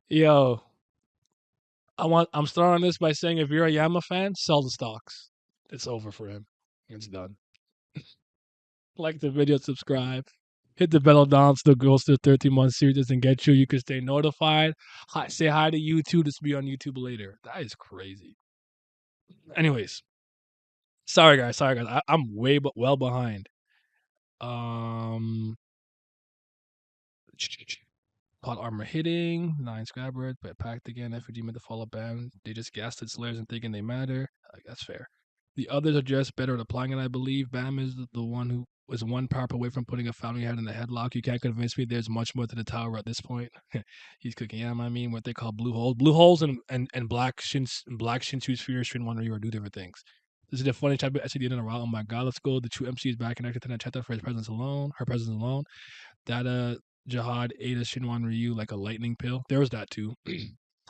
Yo, I'm starting this by saying if you're a Yama fan, sell the stocks. It's over for him. It's done. Like the video, subscribe. Hit the bell down so the Ghost of 13-month series doesn't get you. You can stay notified. Hi, say hi to YouTube. This will be on YouTube later. That is crazy. Anyways, sorry guys. I'm well behind. Um, Plot armor hitting, 9 Scabbard, but packed again. FG made the follow ban. They just gassed its slayers and thinking they matter. That's fair. The others are just better at applying it, I believe. Bam is the one who was one power away from putting a foundry head in the headlock. You can't convince me there's much more to the tower at this point. He's cooking Yam, I mean, what they call blue holes. Blue holes and black Shinsu spheres, Shin One Ryu, or do different things. This is the funny type of SCD in a row. Oh my god, let's go. The true MC is back connected to Nacheta for his presence alone. Her presence alone. That Jihad ate a Shinwan Ryu like a lightning pill. There was that too.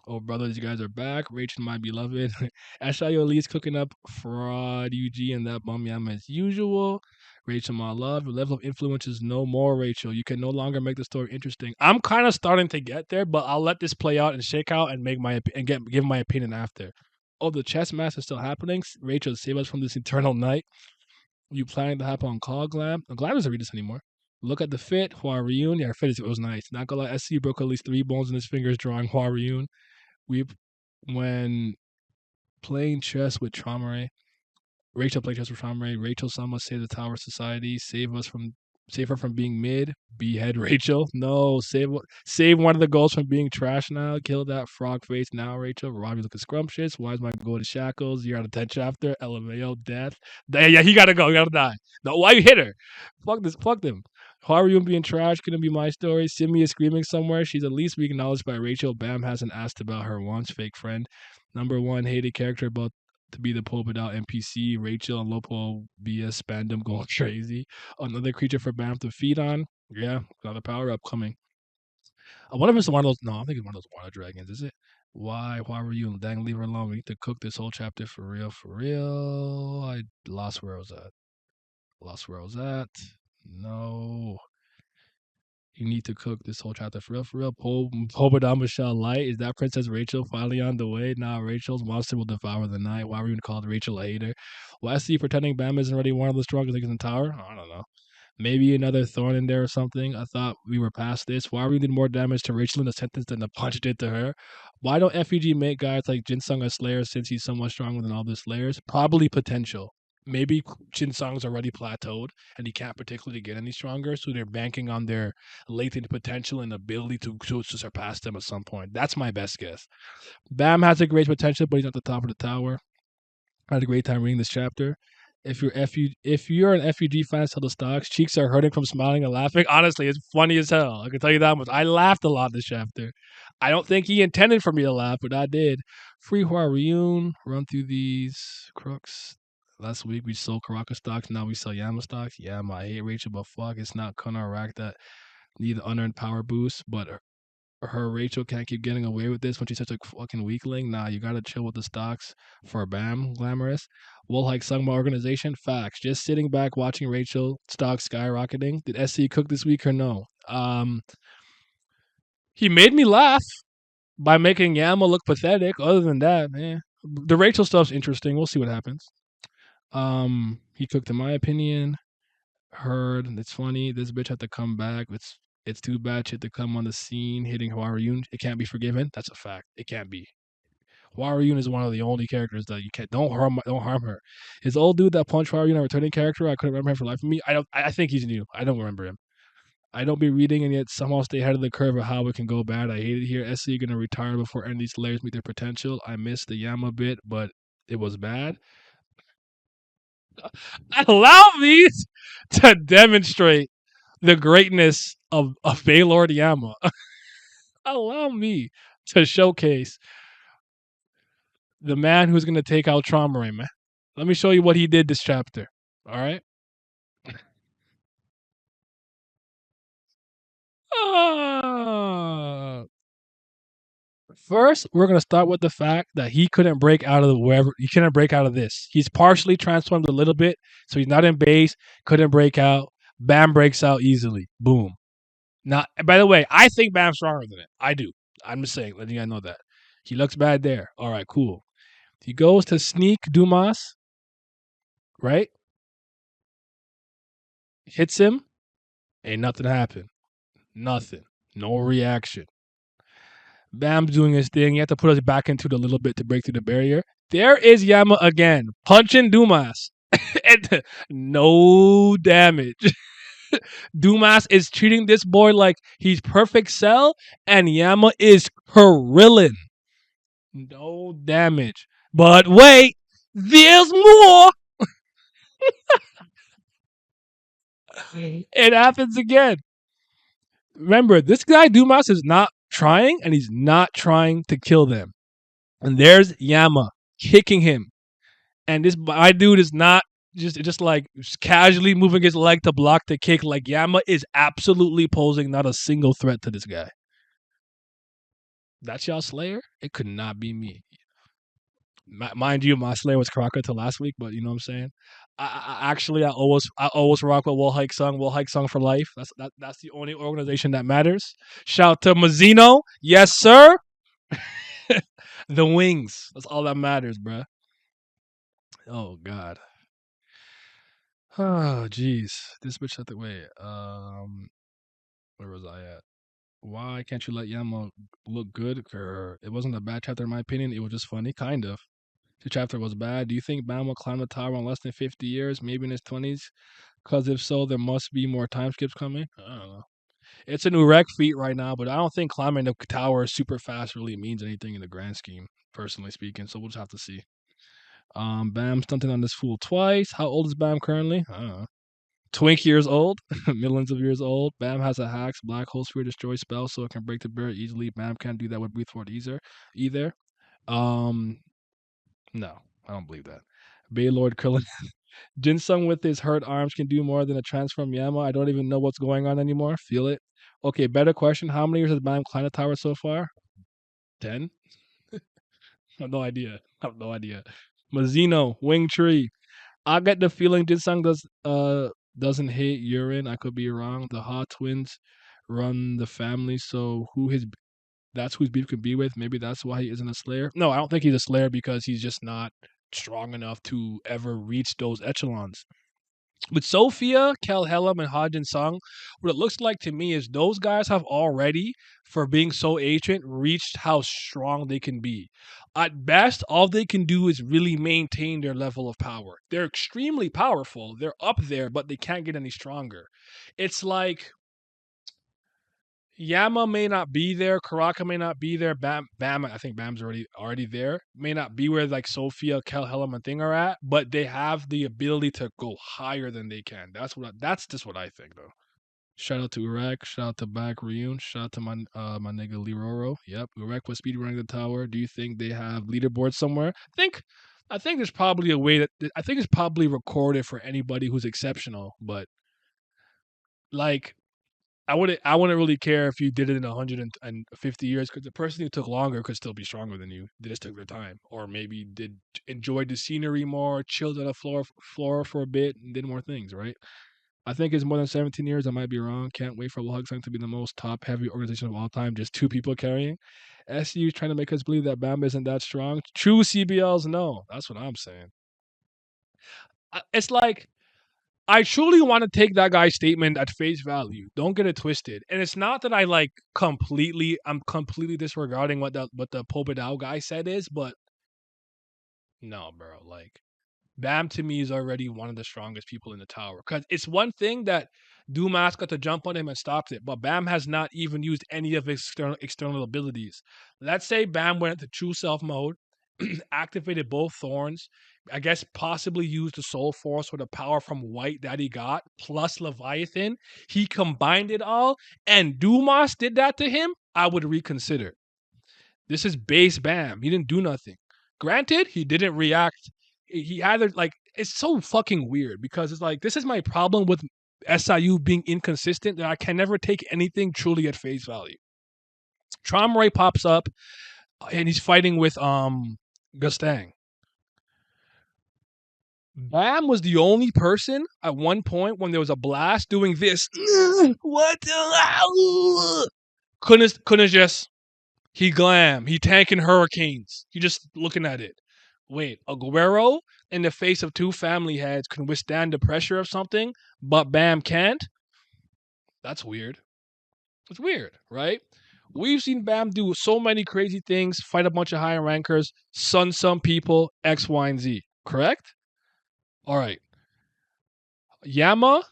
Oh, brother, these guys are back. Rachel, my beloved. Ashayo Lee's cooking up fraud UG and that bum Yama as usual. Rachel, my love. Your level of influence is no more, Rachel. You can no longer make the story interesting. I'm kind of starting to get there, but I'll let this play out and shake out and give my opinion after. Oh, the chess match is still happening. Rachel, save us from this eternal night. You planning to hop on call, Glam? Glam doesn't read this anymore. Look at the fit. Hua Ryun. Yeah, her fit was nice. Not gonna lie, SC broke at least 3 bones in his fingers drawing Hua Ryun. When playing chess with Traumare, Rachel played chess with Traumare. Rachel Sama save the Tower Society. Save her from being mid. Behead Rachel. No, save one of the goals from being trash now. Kill that frog face now, Rachel. Robbie looking scrumptious. Why is my go to shackles? You're out of 10 chapter. LMAO death. Yeah, he gotta go. He gotta die. No, why you hit her? Fuck them. Haru being trash couldn't be my story. Simi is screaming somewhere. She's at least being acknowledged by Rachel. Bam hasn't asked about her once. Fake friend. Number one hated character about to be the pull without NPC. Rachel and Lopo BS Spandom going crazy. Another creature for Bam to feed on. Yeah, another power up coming. I wonder if it's one of those. No, I think it's one of those water dragons. Is it? Why were you? Dang, leave her alone. We need to cook this whole chapter for real. For real. I lost where I was at. No. You need to cook this whole chapter for real. For real. Pobadam Michelle Light. Is that Princess Rachel finally on the way? Nah, Rachel's monster will devour the night. Why were you called Rachel a hater? Why is he pretending Bam isn't already one of the strongest niggas in Tower? I don't know. Maybe another thorn in there or something. I thought we were past this. Why we did more damage to Rachel in the sentence than the punch did to her? Why don't FEG make guys like Jinsung a Slayer since he's so much stronger than all the Slayers? Probably potential. Maybe Jinsung's already plateaued and he can't particularly get any stronger, so they're banking on their latent potential and ability to surpass them at some point. That's my best guess. Bam has a great potential, but he's at the top of the tower. I had a great time reading this chapter. If you're an FUG fan, sell the stocks. Cheeks are hurting from smiling and laughing. Honestly, it's funny as hell. I can tell you that much. I laughed a lot this chapter. I don't think he intended for me to laugh, but I did. Free Hua Ryun. Run through these crooks. Last week we sold Karaka stocks. Now we sell Yama stocks. Yama, I hate Rachel, but fuck, it's not Kunar Rack that need the unearned power boost, but her Rachel can't keep getting away with this when she's such a fucking weakling. Nah, you gotta chill with the stocks for Bam, glamorous. Will Hike Sungma organization? Facts. Just sitting back watching Rachel stocks skyrocketing. Did SC cook this week or no? He made me laugh by making Yama look pathetic. Other than that, the Rachel stuff's interesting. We'll see what happens. He cooked in my opinion. Heard it's funny. This bitch had to come back. It's too bad she had to come on the scene hitting Hwaryun. It can't be forgiven. That's a fact. It can't be. Hwaryun is one of the only characters that you can't don't harm her. His old dude that punched Hwaryun, a returning character, I couldn't remember him for life of me. I think he's new. I don't remember him. I don't be reading and yet somehow stay ahead of the curve of how it can go bad. I hate it here. SC gonna retire before any of these layers meet their potential. I missed the Yama bit, but it was bad. Allow me to demonstrate the greatness of Baylord Yama. Allow me to showcase the man who's going to take out Traumare, man. Let me show you what he did this chapter. All right. Uh, First, we're gonna start with the fact that he couldn't break out of he couldn't break out of this. He's partially transformed a little bit, so he's not in base. Couldn't break out. Bam breaks out easily. Boom. Not. By the way, I think Bam's stronger than it. I do. I'm just saying, letting you guys know that. He looks bad there. All right, cool. He goes to sneak Dumas, right? Hits him. Ain't nothing happened. Nothing. No reaction. Bam's doing his thing. He had to put us back into the little bit to break through the barrier. There is Yama again, punching Dumas. And no damage. Dumas is treating this boy like he's perfect cell, and Yama is Krilling. No damage. But wait, there's more. It happens again. Remember, this guy Dumas is not trying, and he's not trying to kill them. And there's Yama kicking him, and this my dude is not just like just casually moving his leg to block the kick. Like Yama is absolutely posing not a single threat to this guy. That's y'all Slayer. It could not be me. Mind you, my Slayer was Karaka till last week, but you know what I'm saying. I always rock with Will Hike Sung. Will Hike Sung for life. That's the only organization that matters. Shout to Mazzino, yes sir. The wings. That's all that matters, bruh. Oh God. Oh jeez. This bitch had to wait. Where was I at? Why can't you let Yama look good? It wasn't a bad chapter in my opinion. It was just funny, kind of. The chapter was bad. Do you think Bam will climb the tower in less than 50 years, maybe in his 20s? Because if so, there must be more time skips coming. I don't know. It's an erect feat right now, but I don't think climbing the tower super fast really means anything in the grand scheme, personally speaking. So we'll just have to see. Bam stunting on this fool twice. How old is Bam currently? I don't know. Twink years old, millions of years old. Bam has a hacks black hole sphere destroy spell, so it can break the barrier easily. Bam can't do that with breathe forward either. Um, no, I don't believe that. Baylord Krillin Jinsung with his hurt arms can do more than a transform Yama. I don't even know what's going on anymore. Feel it. Okay, better question. How many years has Bam climbed the tower so far? 10? I have no idea. I have no idea. Mazzino, Wing Tree. I get the feeling Jinsung doesn't hate urine. I could be wrong. The Ha twins run the family, so that's who his beef could be with. Maybe that's why he isn't a Slayer. No, I don't think he's a Slayer because he's just not strong enough to ever reach those echelons. With Sophia, Kel Hellam, and Hajin Sung, what it looks like to me is those guys have already, for being so ancient, reached how strong they can be. At best, all they can do is really maintain their level of power. They're extremely powerful. They're up there, but they can't get any stronger. It's like Yama may not be there, Karaka may not be there, Bam, I think Bam's already there. May not be where like Sophia, Kel, Hellam, and Thing are at, but they have the ability to go higher than they can. That's just what I think though. Shout out to Urek, shout out to Back Ryun, shout out to my nigga Liroro. Yep, Urek was speedrunning the tower. Do you think they have leaderboards somewhere? I think there's probably a way that I think it's probably recorded for anybody who's exceptional, but like I wouldn't really care if you did it in 150 years because the person who took longer could still be stronger than you. They just took their time, or maybe did enjoyed the scenery more, chilled on the floor for a bit, and did more things. Right? I think it's more than 17 years. I might be wrong. Can't wait for Wuhan to be the most top heavy organization of all time. Just two people carrying. SU is trying to make us believe that Bama isn't that strong. True CBLs, no. That's what I'm saying. It's like I truly want to take that guy's statement at face value. Don't get it twisted. And it's not that I'm completely disregarding what the Pobedao guy said is, but no, bro. Like Bam to me is already one of the strongest people in the tower. Because it's one thing that Dumas got to jump on him and stopped it, but Bam has not even used any of his external abilities. Let's say Bam went into true self mode, activated both thorns, I guess possibly used the soul force or the power from white that he got, plus Leviathan. He combined it all, and Dumas did that to him, I would reconsider. This is base Bam. He didn't do nothing. Granted, he didn't react. He either like it's so fucking weird because it's like this is my problem with SIU being inconsistent that I can never take anything truly at face value. Tramray pops up and he's fighting with Gustang. Bam was the only person at one point when there was a blast doing this. What the couldn't just he glam. He tanking hurricanes. He just looking at it. Wait, Aguero in the face of two family heads can withstand the pressure of something, but Bam can't? That's weird. It's weird, right? We've seen Bam do so many crazy things, fight a bunch of higher rankers, sun some people, X, Y, and Z. Correct? All right. Yama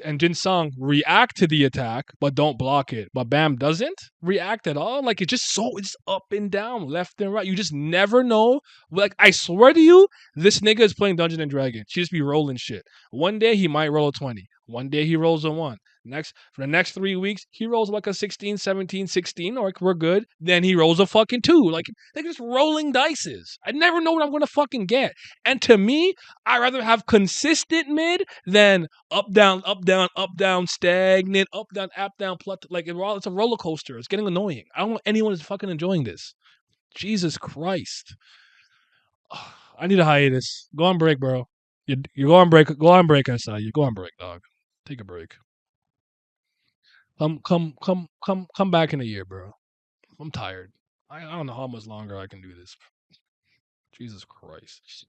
and Jinsung react to the attack, but don't block it. But Bam doesn't react at all. Like it's up and down, left and right. You just never know. Like I swear to you, this nigga is playing Dungeons and Dragons. She just be rolling shit. One day he might roll a 20. One day he rolls a 1. Next for the next 3 weeks, he rolls like a 16, 17, 16, or like we're good. Then he rolls a fucking 2. Like they're just rolling dices. I never know what I'm gonna fucking get. And to me, I rather have consistent mid than up, down, up, down, stagnant, up, down, like it's a roller coaster. It's getting annoying. I don't want anyone who's fucking enjoying this. Jesus Christ. I need a hiatus. Go on break, bro. You go on break. Go on break, SI. You go on break, dog. Take a break. Come back in a year, bro. I'm tired. I don't know how much longer I can do this. Jesus Christ.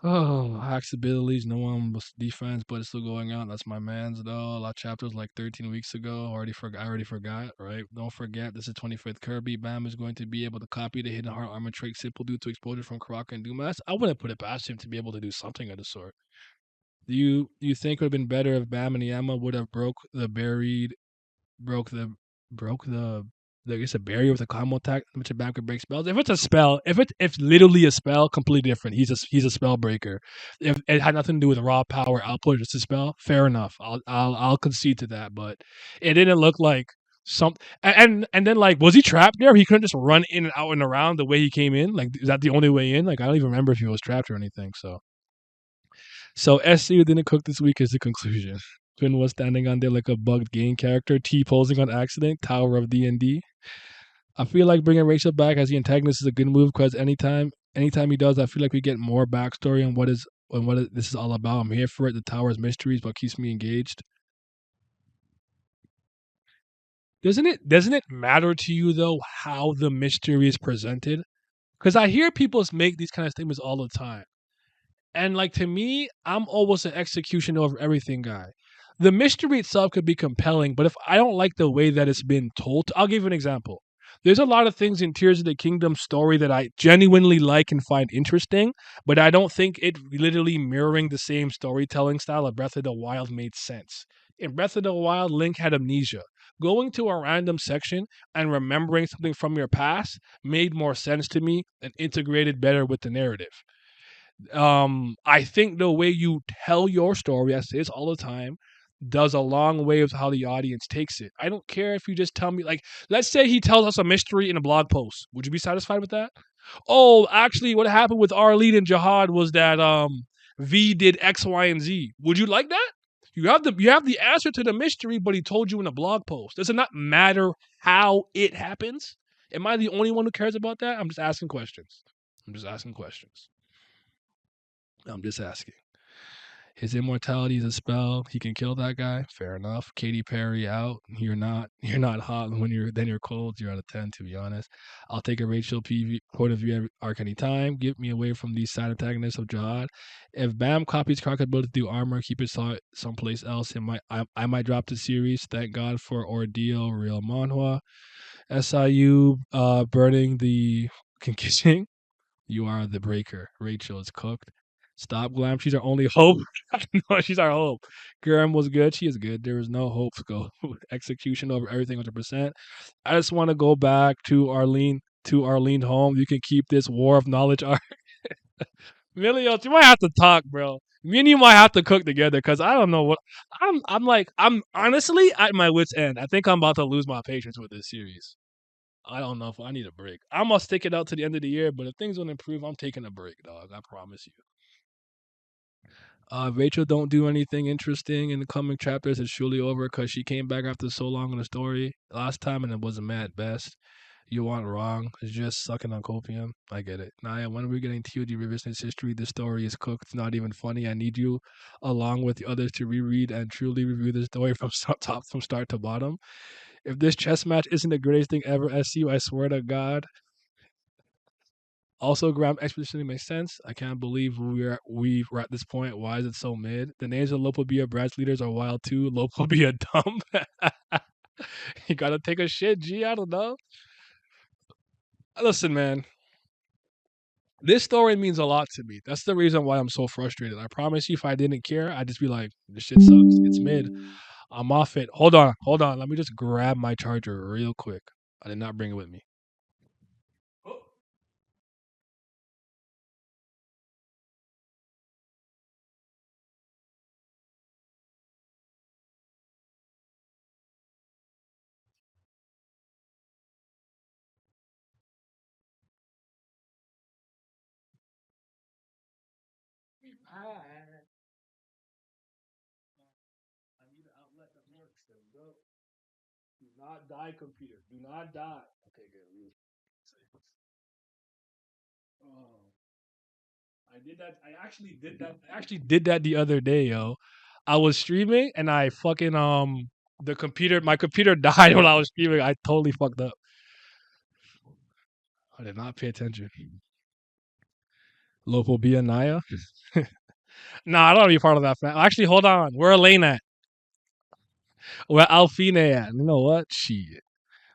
Oh, hacks abilities. No one was defense, but it's still going on. That's my man's though. A lot of chapters like 13 weeks ago. I already forgot. Right? Don't forget. This is 25th Kirby. Bam is going to be able to copy the hidden heart armor trait simple due to exposure from Karaka and Dumas. I wouldn't put it past him to be able to do something of the sort. Do you think it would have been better if Bam and Yama would have broke the broke the I guess a barrier with a combo attack, which a Bam could break spells. If it's a spell, if literally a spell, completely different. He's a spell breaker. If it had nothing to do with raw power output, just a spell, fair enough. I'll concede to that. But it didn't look like some and then like was he trapped there? He couldn't just run in and out and around the way he came in. Like is that the only way in? Like I don't even remember if he was trapped or anything. So SCU didn't cook this week is the conclusion. Finn was standing on there like a bugged game character, T posing on accident, Tower of D&D. I feel like bringing Rachel back as the antagonist is a good move because anytime he does, I feel like we get more backstory on this is all about. I'm here for it. The Tower's mysteries, but keeps me engaged. Doesn't it matter to you though how the mystery is presented? Because I hear people make these kind of statements all the time. And like to me, I'm almost an execution over everything guy. The mystery itself could be compelling, but if I don't like the way that it's been told, I'll give you an example. There's a lot of things in Tears of the Kingdom story that I genuinely like and find interesting, but I don't think it literally mirroring the same storytelling style of Breath of the Wild made sense. In Breath of the Wild, Link had amnesia. Going to a random section and remembering something from your past made more sense to me and integrated better with the narrative. I think the way you tell your story, I say this all the time, does a long way of how the audience takes it. I don't care if you just tell me, like, let's say he tells us a mystery in a blog post. Would you be satisfied with that? Oh, actually, what happened with Arlene and Jihad was that V did X, Y, and Z. Would you like that? You have the answer to the mystery, but he told you in a blog post. Does it not matter how it happens? Am I the only one who cares about that? I'm just asking questions. I'm just asking questions. I'm just asking. His immortality is a spell. He can kill that guy. Fair enough. Katy Perry out. You're not hot when you're cold. You're out of 10 to be honest. I'll take a Rachel point of view arc anytime. Get me away from these side antagonists of Jihad. If Bam copies Crockett ability to do armor, keep it someplace else. I might drop the series. Thank God for Ordeal, Real Manhwa. SIU burning the conditioning. You are the breaker. Rachel is cooked. Stop, Glam. She's our only hope. No, she's our hope. Glam was good. She is good. There is no hope. Go execution over everything 100%. I just want to go back to Arlene home. You can keep this war of knowledge art. Milios, you might have to talk, bro. Me and you might have to cook together because I don't know what I'm honestly at my wits end. I think I'm about to lose my patience with this series. I don't know if I need a break. I'm gonna stick it out to the end of the year, but if things don't improve, I'm taking a break, dog. I promise you. Rachel don't do anything interesting in the coming chapters. It's surely over because she came back after so long in the story last time and it was a mad best. You want wrong. It's just sucking on copium. I get it. Naya, when are we getting TOD revisionist history? This story is cooked. It's not even funny. I need you, along with the others, to reread and truly review the story from from start to bottom. If this chess match isn't the greatest thing ever, SU, I swear to God. Also, Graham exposition makes sense. I can't believe we're at this point. Why is it so mid? The names of Lopobia branch leaders are wild too. Lopobia dumb. You gotta take a shit, G. I don't know. Listen, man. This story means a lot to me. That's the reason why I'm so frustrated. I promise you, if I didn't care, I'd just be like, this shit sucks. It's mid. I'm off it. Hold on, hold on. Let me just grab my charger real quick. I did not bring it with me. I need an outlet that works. There we go. Do not die, computer. Do not die. Okay, good. Oh, I did that. I actually did that. I actually did that the other day, yo. I was streaming and I fucking the computer. My computer died while I was streaming. I totally fucked up. I did not pay attention. Lopobia Naya. Nah, I don't want to be part of that. Actually, hold on. Where Elaine at? Where Alfine at? You know what? Shit.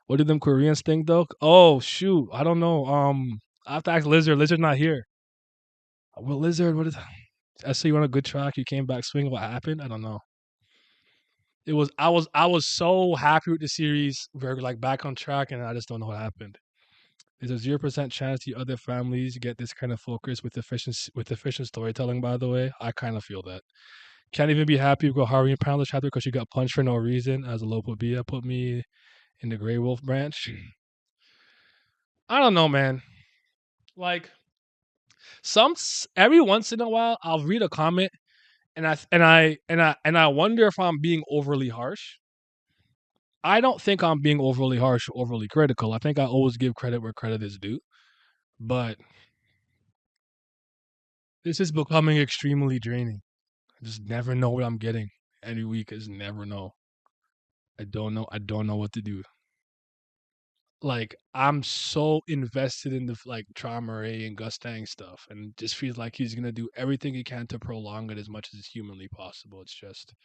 What do them Koreans think though? Oh shoot, I don't know. I have to ask Lizard. Lizard's not here. Well, Lizard, what is? I see you on a good track. You came back swinging. What happened? I don't know. It was I was so happy with the series. We're like back on track, and I just don't know what happened. There's a 0% chance the other families get this kind of focus with efficient storytelling. By the way, I kind of feel that. Can't even be happy with Gohari and Pound chapter because she got punched for no reason. As a local Bia put me in the Grey Wolf branch. I don't know, man. Like every once in a while, I'll read a comment and I wonder if I'm being overly harsh. I don't think I'm being overly harsh or overly critical. I think I always give credit where credit is due. But this is becoming extremely draining. I just never know what I'm getting. Every week is never know. I don't know. I don't know what to do. Like I'm so invested in the like Trauma Ray and Gustang stuff, and it just feels like he's gonna do everything he can to prolong it as much as is humanly possible. It's just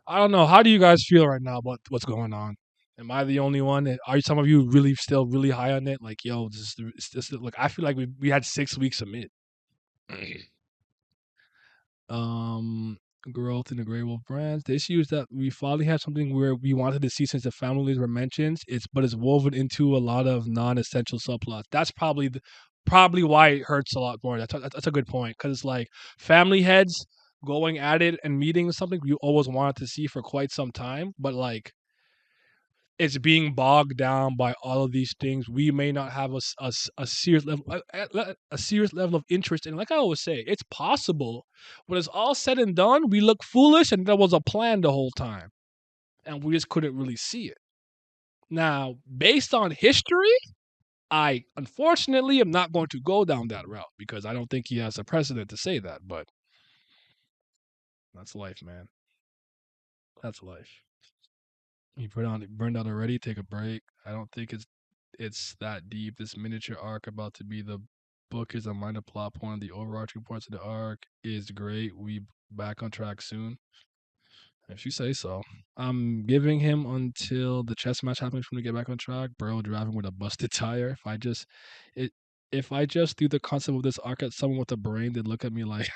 I don't know. How do you guys feel right now about what's going on? Am I the only one? Are some of you really still really high on it? Like, yo, this like I feel like we had 6 weeks of mid. um Growth in the Grey Wolf brands. The issue is that we finally have something where we wanted to see since the families were mentioned. It's woven into a lot of non-essential subplots. That's probably why it hurts a lot more. That's a good point because it's like family heads going at it and meeting something you always wanted to see for quite some time, but like it's being bogged down by all of these things. We may not have a serious level a serious level of interest in. Like I always say, it's possible. When it's all said and done, we look foolish, and there was a plan the whole time, and we just couldn't really see it. Now, based on history, I unfortunately am not going to go down that route because I don't think he has a precedent to say that. But that's life, man. That's life. You burned out already. Take a break. I don't think it's that deep. This miniature arc about to be the book is a minor plot point. The overarching parts of the arc is great. We back on track soon. If you say so. I'm giving him until the chess match happens for me to get back on track. Burrow driving with a busted tire. It if I just do the concept of this arc at someone with a brain, they'd look at me like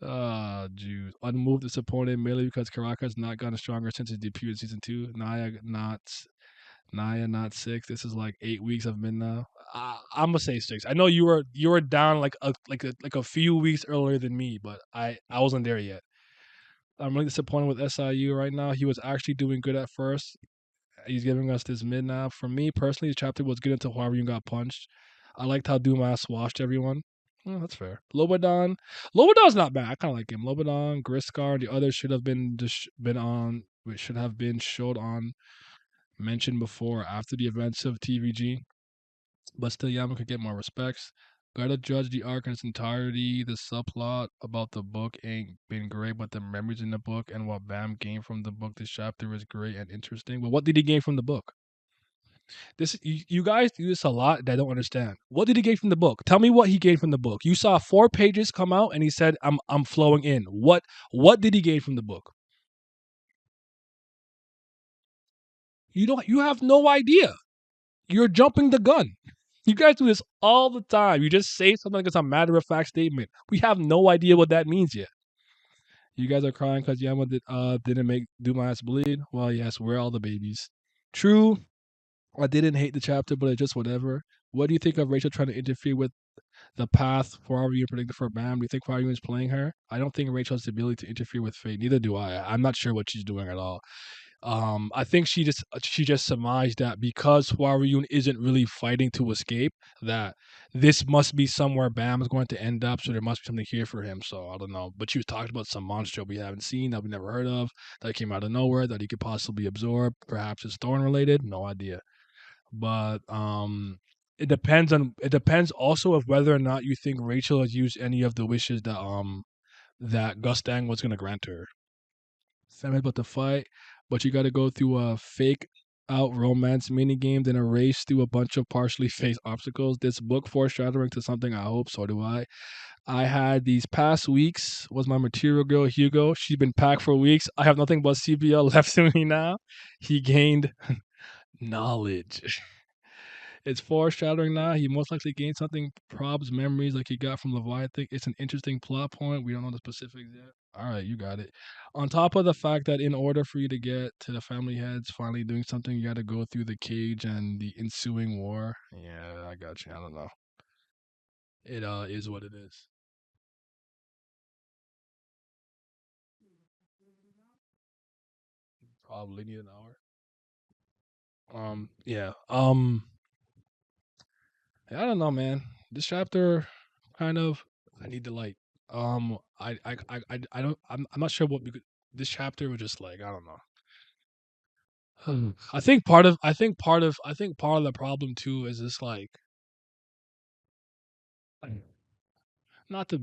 ah, Jews. Unmoved, disappointed, mainly because Caracas not gotten stronger since his debut in season 2. Naya not 6. This is like 8 weeks of mid now. I'm gonna say 6. I know you were down like a few weeks earlier than me, but I wasn't there yet. I'm really disappointed with SIU right now. He was actually doing good at first. He's giving us this mid now. For me personally, the chapter was good until Huarun got punched. I liked how Dumas washed everyone. That's fair. Lobodon's not bad. I kind of like him. Lobodon, Griscar, the others should have been showed on. mentioned before after the events of TVG, but still Yama could get more respects. Gotta judge the arc in its entirety. The subplot about the book ain't been great, but the memories in the book and what Bam gained from the book this chapter is great and interesting. But what did he gain from the book? This you guys do this a lot that I don't understand. What did he gain from the book? Tell me what he gained from the book. You saw 4 pages come out and he said, I'm flowing in. What did he gain from the book? You have no idea. You're jumping the gun. You guys do this all the time. You just say something like it's a matter of fact statement. We have no idea what that means yet. You guys are crying because Yama didn't make do my ass bleed. Well, yes, we're all the babies. True, I didn't hate the chapter, but it's just whatever. What do you think of Rachel trying to interfere with the path for Haru predicted for Bam? Do you think Haru is playing her? I don't think Rachel has the ability to interfere with fate. Neither do I. I'm not sure what she's doing at all. I think she just surmised that because Huaruyun isn't really fighting to escape, that this must be somewhere Bam is going to end up, so there must be something here for him. So I don't know. But she was talking about some monster we haven't seen, that we never heard of, that came out of nowhere, that he could possibly absorb. Perhaps it's thorn related. No idea. But it depends also of whether or not you think Rachel has used any of the wishes that Gustang was gonna grant her. Sam about to fight, but you got to go through a fake out romance mini game, then a race through a bunch of partially fake obstacles. This book foreshadowing to something I hope, so do I. I had these past weeks was my material girl Hugo. She's been packed for weeks. I have nothing but CBL left in me now. He gained knowledge. It's foreshadowing now. He most likely gained something, probs, memories like he got from Leviathan. It's an interesting plot point. We don't know the specifics yet. All right, you got it. On top of the fact that in order for you to get to the family heads finally doing something, you got to go through the cage and the ensuing war. Yeah, I got you. I don't know. It is what it is. Probably need an hour. Yeah. I don't know, man. This chapter kind of I need to like I don't I'm not sure what we could this chapter was just like I don't know. I think part of the problem too is this like not to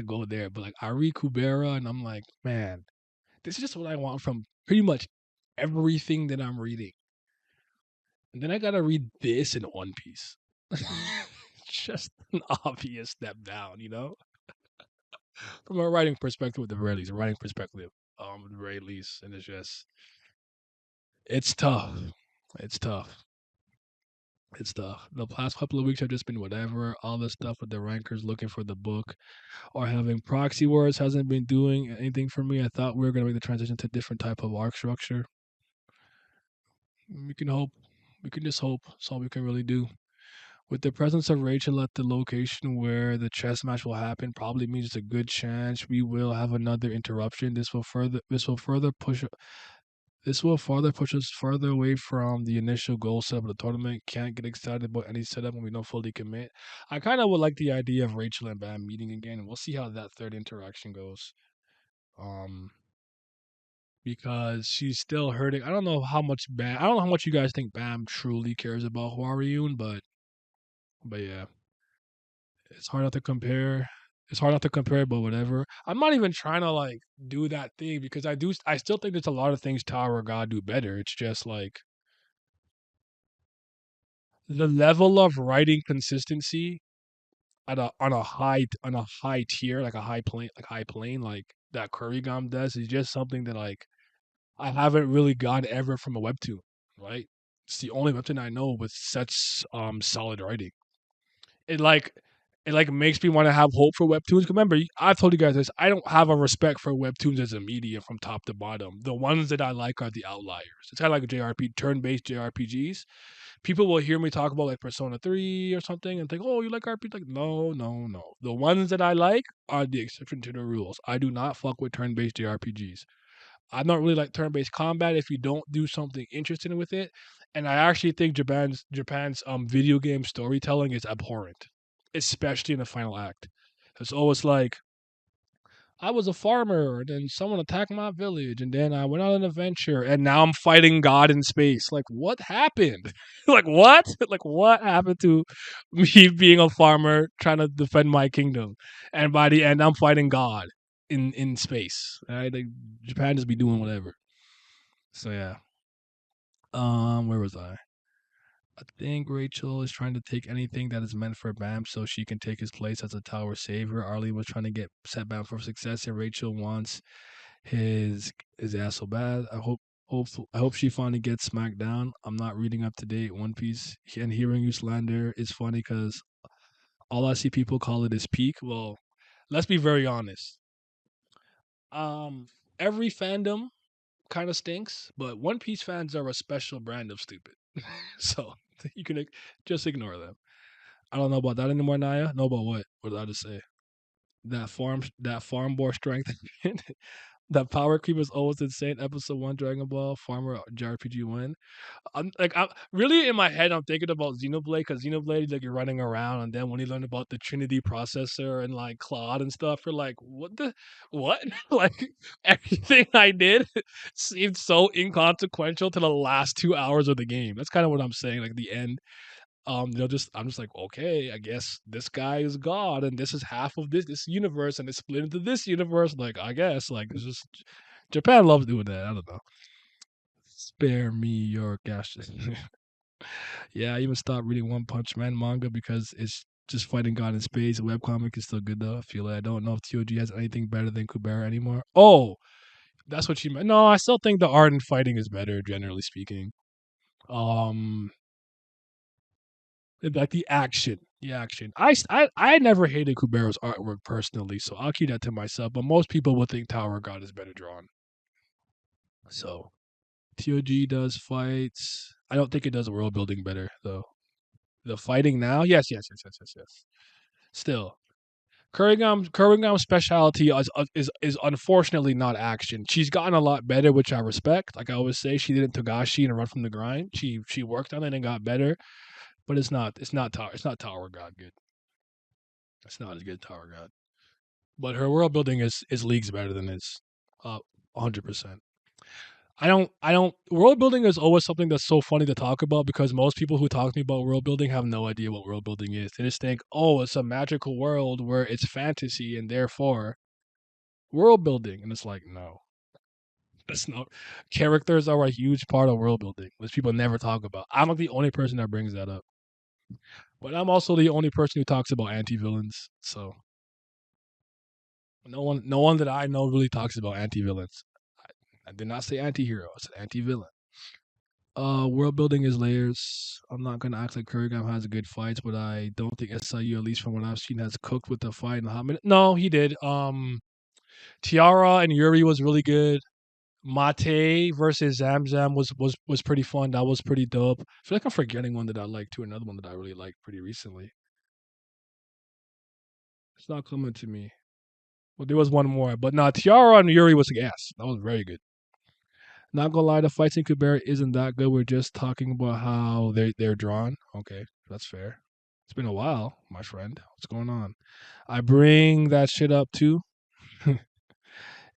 go there, but like Ari Kubera and I'm like, man, this is just what I want from pretty much everything that I'm reading. And then I gotta read this in One Piece. Just an obvious step down, from a writing perspective, at the very least, a writing perspective, at the very least, and it's tough. It's tough. It's tough. The past couple of weeks have just been whatever. All this stuff with the rankers looking for the book or having proxy wars hasn't been doing anything for me. I thought we were gonna make the transition to a different type of arc structure. We can hope. We can just hope. That's all we can really do. With the presence of Rachel at the location where the chess match will happen, probably means it's a good chance we will have another interruption. This will further push us further away from the initial goal set of the tournament. Can't get excited about any setup when we don't fully commit. I kind of would like the idea of Rachel and Bam meeting again, and we'll see how that third interaction goes. Um, because she's still hurting. I don't know how much you guys think Bam truly cares about Hwaryun, but yeah, it's hard not to compare. It's hard not to compare, but whatever. I'm not even trying to like do that thing because I still think there's a lot of things Tower God do better. It's just like the level of writing consistency at a on a high tier, like a high plane, like that Kurigam does is just something that like I haven't really gotten ever from a webtoon, right? It's the only webtoon I know with such solid writing. It like it like makes me want to have hope for webtoons. Remember, I've told you guys this. I don't have a respect for webtoons as a media from top to bottom. The ones that I like are the outliers. It's kind of like turn-based JRPGs. People will hear me talk about like Persona 3 or something and think, "Oh, you like RPG?" Like, no, no, no. The ones that I like are the exception to the rules. I do not fuck with turn-based JRPGs. I don't really like turn-based combat if you don't do something interesting with it. And I actually think Japan's video game storytelling is abhorrent, especially in the final act. It's always like I was a farmer, and then someone attacked my village, and then I went on an adventure, and now I'm fighting God in space. Like, what happened? Like, what? Like, what happened to me being a farmer trying to defend my kingdom, and by the end, I'm fighting God in space. Right? Like, Japan just be doing whatever. So yeah. Where was I? I think Rachel is trying to take anything that is meant for Bam so she can take his place as a tower savior. Arlene was trying to get set Bam for success, and Rachel wants his ass so bad. I hope she finally gets smacked down. I'm not reading up to date One Piece, and hearing you slander is funny because all I see people call it is peak. Well, let's be very honest. Um, every fandom kind of stinks, but One Piece fans are a special brand of stupid. So you can just ignore them. I don't know about that anymore, Naya. Know about what? What did I just say? That farm boy strength. That power creep is always insane. Episode 1 Dragon Ball Farmer JRPG win. I'm really in my head. I'm thinking about Xenoblade because Xenoblade, like, you're running around, and then when you learn about the Trinity processor and like Claude and stuff, you're like, what? Like, everything I did seemed so inconsequential to the last 2 hours of the game. That's kind of what I'm saying. Like the end, I'm just like, okay, I guess this guy is God, and this is half of this universe, and it's split into this universe. Like, I guess, like, it's just Japan loves doing that. I don't know. Spare me your cash. Yeah, I even stopped reading One Punch Man manga because it's just fighting God in space. Webcomic is still good though. I feel like I don't know if TOG has anything better than Kubera anymore. Oh, that's what you meant. No, I still think the art and fighting is better, generally speaking. Um, like the action, the action. I never hated Kubera's artwork personally, so I'll keep that to myself. But most people would think Tower God is better drawn. So TOG does fights. I don't think it does world building better though. The fighting now, yes, yes, yes, yes, yes, yes. Still, Kurrigam's specialty is unfortunately not action. She's gotten a lot better, which I respect. Like I always say, she did it in Togashi and Run from the Grind. She worked on it and got better, but it's not Tower God good. It's not as good as Tower God. But her world building is leagues better than his. 100%. I don't world building is always something that's so funny to talk about because most people who talk to me about world building have no idea what world building is. They just think, oh, it's a magical world where it's fantasy and therefore world building. And it's like, no. That's not characters are a huge part of world building, which people never talk about. I'm not the only person that brings that up. But I'm also the only person who talks about anti villains. So no one that I know really talks about anti villains. I did not say anti hero, I said anti villain. World building is layers. I'm not gonna act like Kurigam has good fights, but I don't think SIU, at least from what I've seen, has cooked with the fight in a hot minute. No, he did. Tiara and Yuri was really good. Mate versus Zamzam was pretty fun. That was pretty dope. I feel like I'm forgetting one that I liked too. Another one that I really liked pretty recently. It's not coming to me. Well, there was one more, but no, Tiara and Yuri was gas. That was very good. Not gonna lie, the fights in Kubera isn't that good. We're just talking about how they're drawn. Okay, that's fair. It's been a while, my friend. What's going on? I bring that shit up too.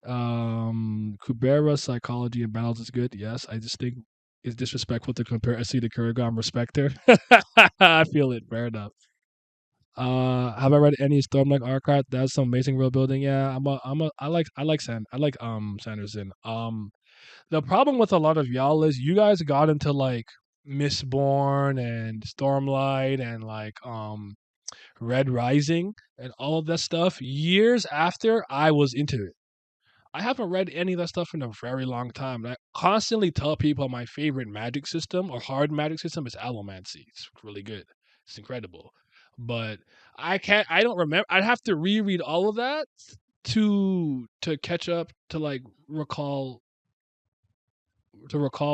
Kubera psychology and battles is good. Yes, I just think it's disrespectful to compare SC to Kurgan. Respect her. I feel it. Fair enough. Have I read any Stormlight Archive? That's some amazing world building. Yeah, I like Sanderson. The problem with a lot of y'all is you guys got into like Mistborn and Stormlight and like Red Rising and all of that stuff years after I was into it. I haven't read any of that stuff in a very long time. And I constantly tell people my favorite magic system or hard magic system is Allomancy. It's really good. It's incredible. But I don't remember. I'd have to reread all of that to catch up to like recall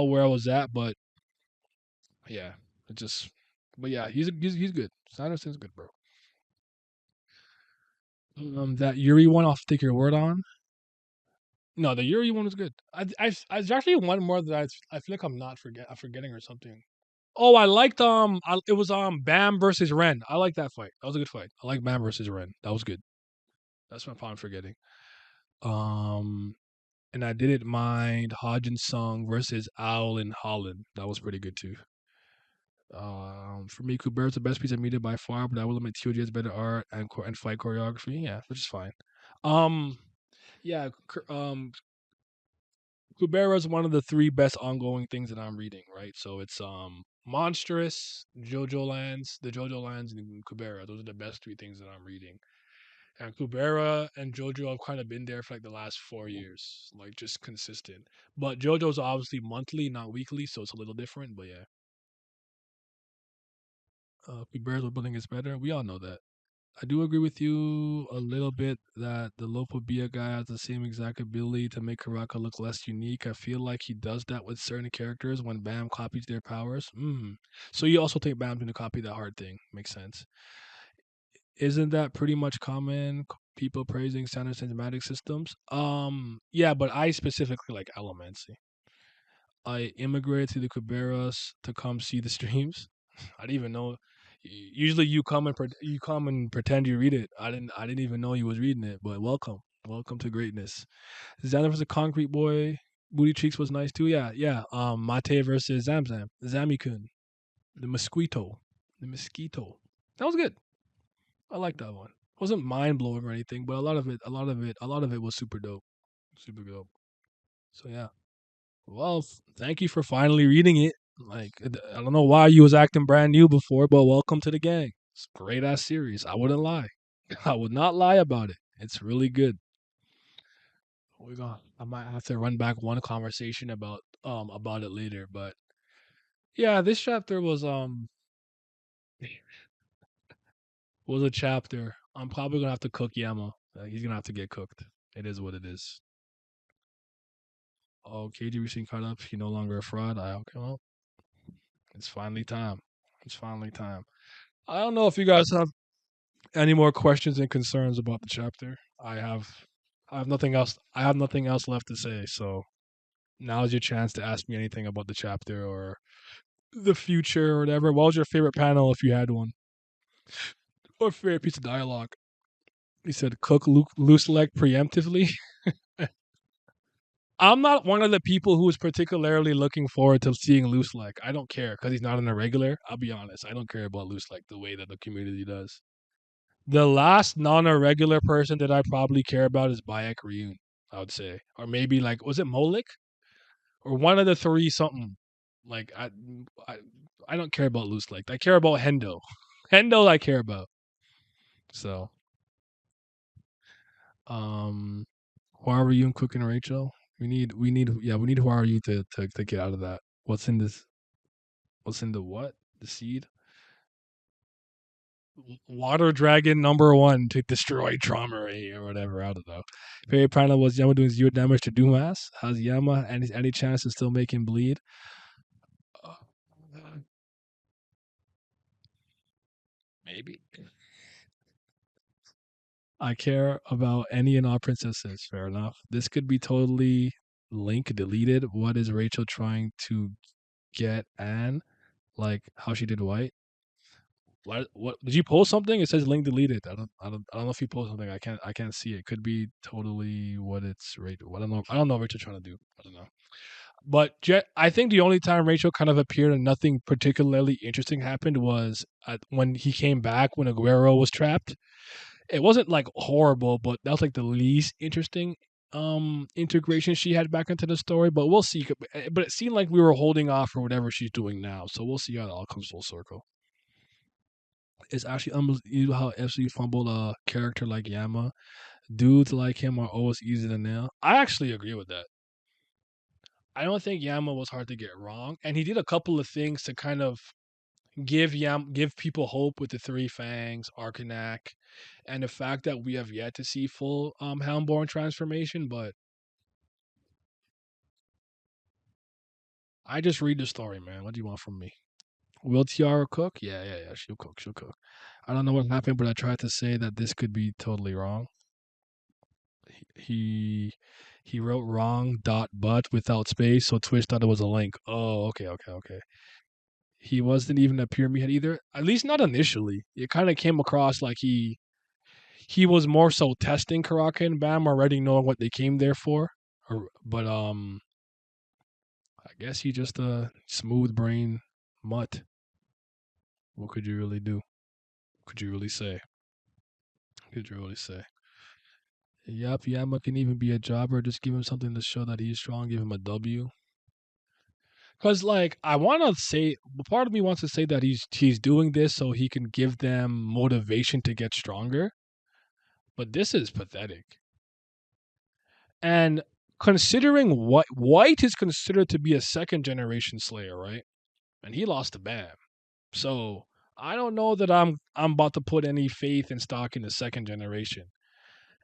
where I was at, but yeah, it just but yeah, he's good. Sanderson's good, bro. That Yuri one, I'll take your word on. No, the Yuri one was good. There's actually one more that I feel like I'm forgetting or something. Oh, I liked it was Bam versus Ren. I like that fight. That was a good fight. I like Bam versus Ren. That was good. That's my problem forgetting. Um, and I didn't mind Hodgins Song versus Owl in Holland. That was pretty good too. For me, Kuber's the best piece of media by far, but I will admit TOJ's better art and fight choreography. Yeah, which is fine. Um, yeah, Kubera is one of the three best ongoing things that I'm reading, right? So it's Monstrous, the JoJo Lands, and Kubera. Those are the best three things that I'm reading. And Kubera and JoJo have kind of been there for like the last 4 years, like just consistent. But JoJo's obviously monthly, not weekly, so it's a little different. But yeah, Kubera's what building is better. We all know that. I do agree with you a little bit that the Lopobia guy has the same exact ability to make Karaka look less unique. I feel like he does that with certain characters when Bam copies their powers. So you also think Bam's gonna copy that hard thing? Makes sense. Isn't that pretty much common? People praising standard cinematic systems. Yeah, but I specifically like Elements. I immigrated to the Cuberas to come see the streams. I didn't even know. Usually, you come and pretend you read it. I didn't even know you was reading it. But welcome, welcome to greatness. Xander versus Concrete Boy. Booty Cheeks was nice too. Yeah, yeah. Mate versus Zamzam. Zamikun. The mosquito. The mosquito. That was good. I like that one. It wasn't mind blowing or anything, but a lot of it was super dope. Super dope. So yeah. Well, thank you for finally reading it. Like, I don't know why you was acting brand new before, but welcome to the gang. It's a great ass series. I wouldn't lie. I would not lie about it. It's really good. We going I might have to run back one conversation about it later, but yeah, this chapter was a chapter. I'm probably gonna have to cook Yama. He's gonna have to get cooked. It is what it is. Oh, KG recently caught up. He no longer a fraud. Okay, well, it's finally time. It's finally time. I don't know if you guys have any more questions and concerns about the chapter. I have nothing else. I have nothing else left to say. So now's your chance to ask me anything about the chapter or the future or whatever. What was your favorite panel if you had one? Or favorite piece of dialogue? He said, "Cook loose leg preemptively." I'm not one of the people who is particularly looking forward to seeing loose leg. I don't care because he's not an irregular. I'll be honest. I don't care about loose leg the way that the community does. The last non-irregular person that I probably care about is Bayek Ryun, I would say. Or maybe like was it Molik? Or one of the three something. Like I I don't care about loose leg. I care about Hendo. Hendo I care about. So um who are you and Cook and Rachel? We need who are you to get out of that. What's in the what? The seed? Water Dragon number 1 to destroy Trauma Ray or whatever. I don't know. Favorite panel was Yama doing 0 damage to Dumas. How's Yama? Any chance to still make him bleed? Uh, maybe. I care about any and all princesses. Fair enough. This could be totally Link deleted. What is Rachel trying to get Anne? Like how she did White? What did you post something? It says link deleted. I don't know if you post something. I can't see it. Could be totally what it's Rachel. I don't know what Rachel trying to do. I don't know. But I think the only time Rachel kind of appeared and nothing particularly interesting happened was when he came back when Aguero was trapped. It wasn't like horrible, but that was like the least interesting integration she had back into the story. But we'll see. But it seemed like we were holding off for whatever she's doing now. So we'll see how it all comes full circle. It's actually unbelievable how FC fumbled a character like Yama. Dudes like him are always easy to nail. I actually agree with that. I don't think Yama was hard to get wrong, and he did a couple of things to kind of give people hope with the three fangs, Arcanak, and the fact that we have yet to see full Houndborn transformation. But I just read the story, man. What do you want from me? Will Tiara cook? Yeah, yeah, yeah. She'll cook. She'll cook. I don't know what happened, but I tried to say that this could be totally wrong. he he wrote wrong dot but without space, so Twitch thought it was a link. Oh, okay, okay, okay. He wasn't even a pyramid head either. At least not initially. It kind of came across like he was more so testing Karaka and Bam, already knowing what they came there for. But I guess he just a smooth brain mutt. What could you really do? Could you really say? Could you really say? Yep, Yama can even be a jobber. Just give him something to show that he's strong. Give him a W. Cause like I want to say, part of me wants to say that he's doing this so he can give them motivation to get stronger. But this is pathetic. And considering what White is considered to be a second generation Slayer, right? And he lost to Bam. So I don't know that I'm about to put any faith and stock in the second generation.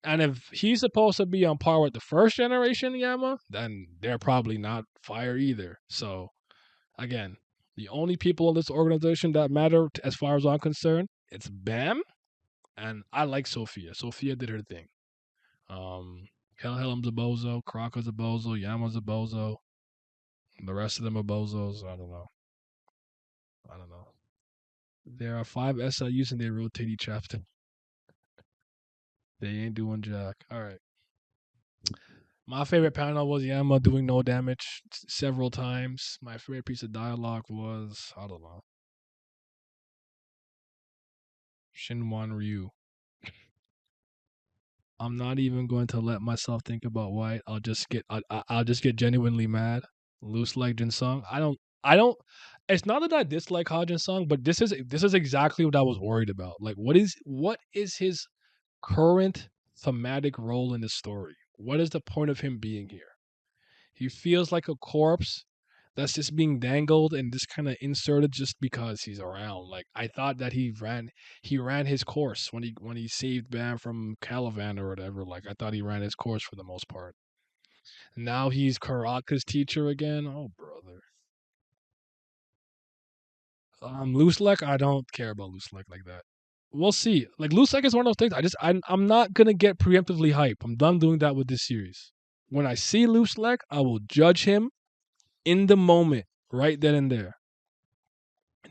And if he's supposed to be on par with the first generation Yama, then they're probably not fire either. So again, the only people in this organization that matter, as far as I'm concerned, it's Bam, and I like Sophia. Sophia did her thing. Helm's a bozo, Kraka's a bozo, Yama's a bozo. The rest of them are bozos. I don't know. I don't know. There are 5 SIUs and they rotate each after. They ain't doing jack. All right. My favorite panel was Yama doing no damage several times. My favorite piece of dialogue was, I don't know, Shinwan Ryu. I'm not even going to let myself think about White. I'll just get genuinely mad. Loose like Jinsung. I don't it's not that I dislike Ha Jinsung, but this is exactly what I was worried about. Like what is his current thematic role in the story? What is the point of him being here? He feels like a corpse that's just being dangled and just kind of inserted just because he's around. Like I thought that he ran his course when he saved Bam from Caliban or whatever. Like I thought he ran his course for the most part. Now he's Karaka's teacher again. Oh brother. Loose Leg, I don't care about Loose Leg like that. We'll see. Like Loose Leg is one of those things. I'm not gonna get preemptively hype. I'm done doing that with this series. When I see Loose Leg, I will judge him in the moment, right then and there.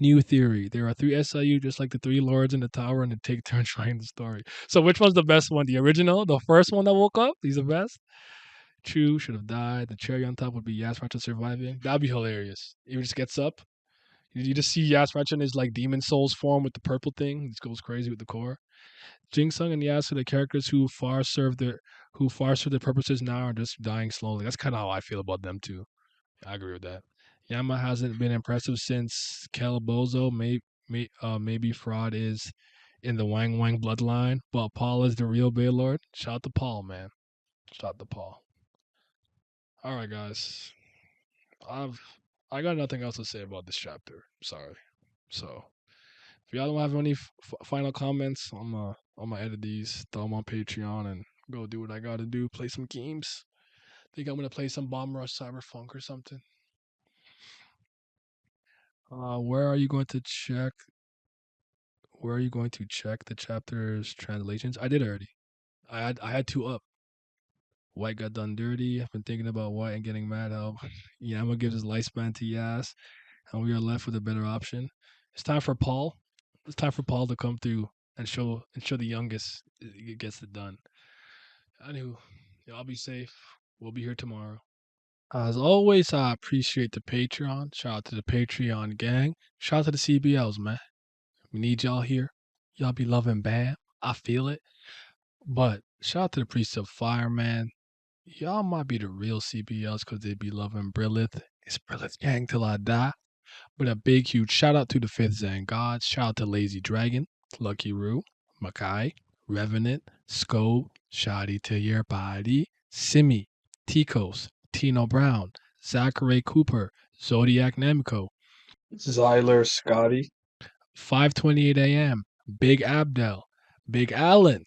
New theory. There are 3 SIU, just like the 3 lords in the tower, and they take turns writing the story. So which one's the best one? The original? The first one that woke up? He's the best? Chu should have died. The cherry on top would be Yasracha surviving. That'd be hilarious. He just gets up. You just see Yasracha in his like demon souls form with the purple thing. He just goes crazy with the core. Jingsung and Yas are the characters who far serve their purposes now are just dying slowly. That's kind of how I feel about them too. I agree with that. Yama hasn't been impressive since Calabozo. Maybe Fraud is in the Wang Wang bloodline, but Paul is the real Baylord. Shout out to Paul, man. Shout out to Paul. All right, guys. I've I got nothing else to say about this chapter. Sorry. So if y'all don't have any final comments, I'm gonna edit these, throw them on Patreon, and go do what I gotta do. Play some games. Think I'm gonna play some Bomb Rush Cyberpunk or something. Where are you going to check? Where are you going to check the chapter's translations? I did already. I had 2 up. White got done dirty. I've been thinking about White and getting mad how Yama gives his lifespan to Yas, and we are left with a better option. It's time for Paul. It's time for Paul to come through and show the youngest it gets it done. Anywho, y'all be safe. We'll be here tomorrow. As always, I appreciate the Patreon. Shout out to the Patreon gang. Shout out to the CBLs, man. We need y'all here. Y'all be loving Bam. I feel it. But shout out to the Priest of Fire, man. Y'all might be the real CBLs because they be loving Brillith. It's Brillith gang till I die. But a big, huge shout out to the Fifth Zen Gods. Shout out to Lazy Dragon, Lucky Roo, Makai, Revenant, Scope, Shoddy to Your Body, Simi, Ticos, Tino Brown, Zachary Cooper, Zodiac Namco, Zyler Scotty, 5:28 a.m., Big Abdel, Big Allen,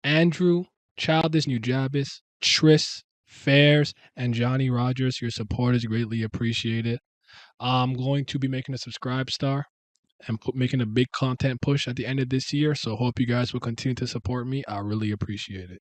Andrew, Childish Nujabis, Tris, Fairs, and Johnny Rogers. Your support is greatly appreciated. I'm going to be making a subscribe star and making a big content push at the end of this year. So hope you guys will continue to support me. I really appreciate it.